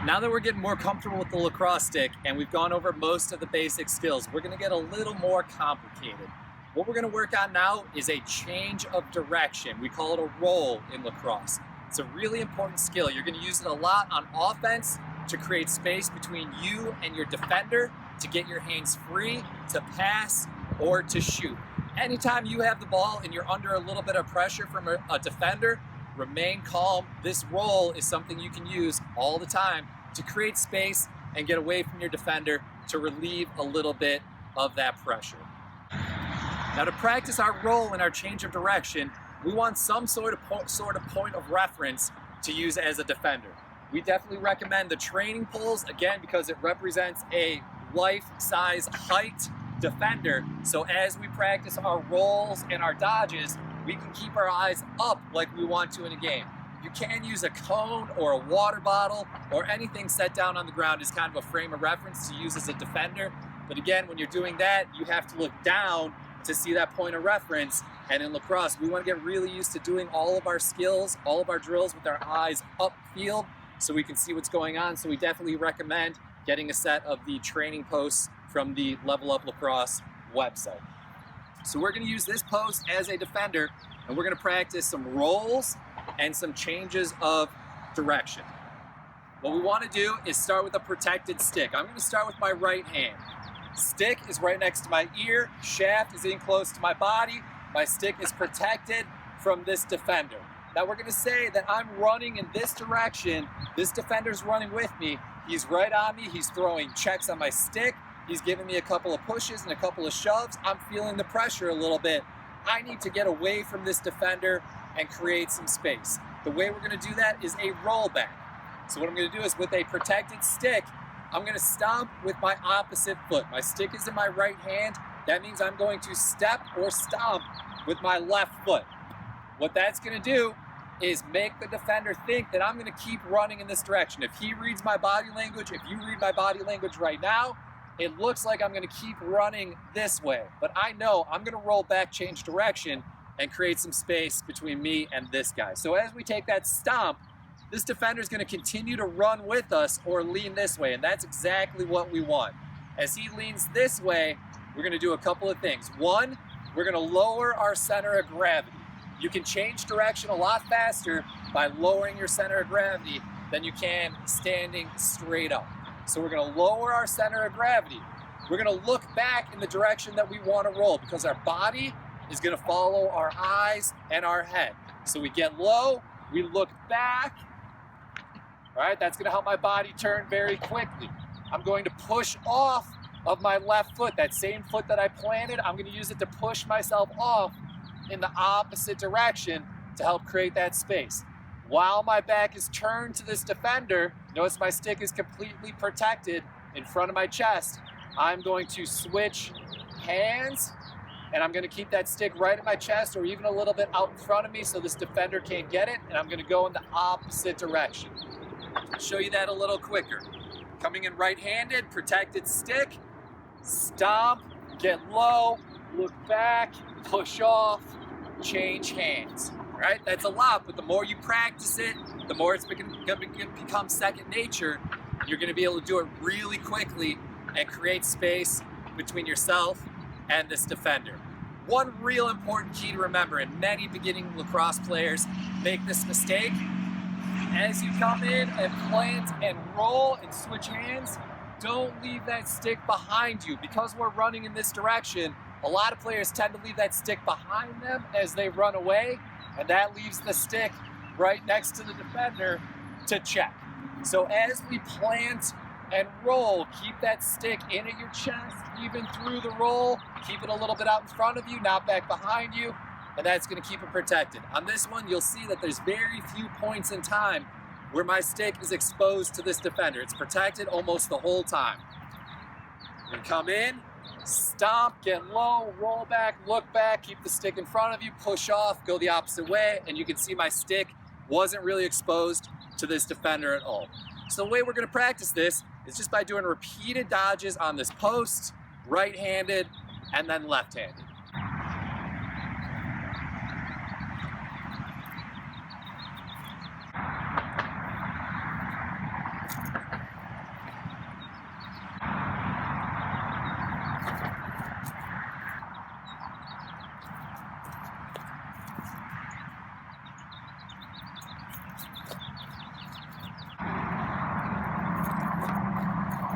Now that we're getting more comfortable with the lacrosse stick and we've gone over most of the basic skills, we're gonna get a little more complicated. What we're gonna work on now is a change of direction. We call it a roll in lacrosse. It's a really important skill. You're gonna use it a lot on offense to create space between you and your defender, to get your hands free, to pass, or to shoot. Anytime you have the ball and you're under a little bit of pressure from a defender, remain calm. This roll is something you can use all the time to create space and get away from your defender to relieve a little bit of that pressure. Now, to practice our roll and our change of direction, we want some sort of point of reference to use as a defender. We definitely recommend the training poles, again, because it represents a life-size height defender. So as we practice our rolls and our dodges, we can keep our eyes up like we want to in a game. You can use a cone or a water bottle or anything set down on the ground as kind of a frame of reference to use as a defender. But again, when you're doing that, you have to look down to see that point of reference. And in lacrosse, we want to get really used to doing all of our skills, all of our drills with our eyes upfield so we can see what's going on. So we definitely recommend getting a set of the training posts from the Level Up Lacrosse website. So we're going to use this post as a defender, and we're going to practice some rolls and some changes of direction. What we want to do is start with a protected stick. I'm going to start with my right hand. Stick is right next to my ear, shaft is in close to my body, my stick is protected from this defender. Now we're going to say that I'm running in this direction, this defender's running with me, he's right on me, he's throwing checks on my stick, he's giving me a couple of pushes and a couple of shoves, I'm feeling the pressure a little bit. I need to get away from this defender and create some space. The way we're going to do that is a roll back. So what I'm going to do is with a protected stick, I'm going to stomp with my opposite foot. My stick is in my right hand. That means I'm going to step or stomp with my left foot. What that's going to do is make the defender think that I'm going to keep running in this direction. If he reads my body language, if you read my body language right now, it looks like I'm going to keep running this way. But I know I'm going to roll back, change direction, and create some space between me and this guy. So as we take that stomp, this defender is going to continue to run with us or lean this way, and that's exactly what we want. As he leans this way, we're going to do a couple of things. One, we're going to lower our center of gravity. You can change direction a lot faster by lowering your center of gravity than you can standing straight up. So we're going to lower our center of gravity. We're going to look back in the direction that we want to roll because our body is going to follow our eyes and our head. So we get low, we look back. All right, that's going to help my body turn very quickly. I'm going to push off of my left foot. That same foot that I planted, I'm going to use it to push myself off in the opposite direction to help create that space. While my back is turned to this defender, notice my stick is completely protected in front of my chest. I'm going to switch hands, and I'm going to keep that stick right at my chest or even a little bit out in front of me so this defender can't get it, and I'm going to go in the opposite direction. I'll show you that a little quicker. Coming in right-handed, protected stick, stomp, get low, look back, push off, change hands. All right, that's a lot, but the more you practice it, the more it's going to become second nature. You're going to be able to do it really quickly and create space between yourself and this defender. One real important key to remember, and many beginning lacrosse players make this mistake, as you come in and plant and roll and switch hands, don't leave that stick behind you. Because we're running in this direction, a lot of players tend to leave that stick behind them as they run away, and that leaves the stick right next to the defender to check. So as we plant and roll, keep that stick in at your chest, even through the roll. Keep it a little bit out in front of you, not back behind you, and that's going to keep it protected. On this one, you'll see that there's very few points in time where my stick is exposed to this defender. It's protected almost the whole time. We come in, stomp, get low, roll back, look back, keep the stick in front of you, push off, go the opposite way, and you can see my stick wasn't really exposed to this defender at all. So the way we're going to practice this is just by doing repeated dodges on this post, right-handed, and then left-handed.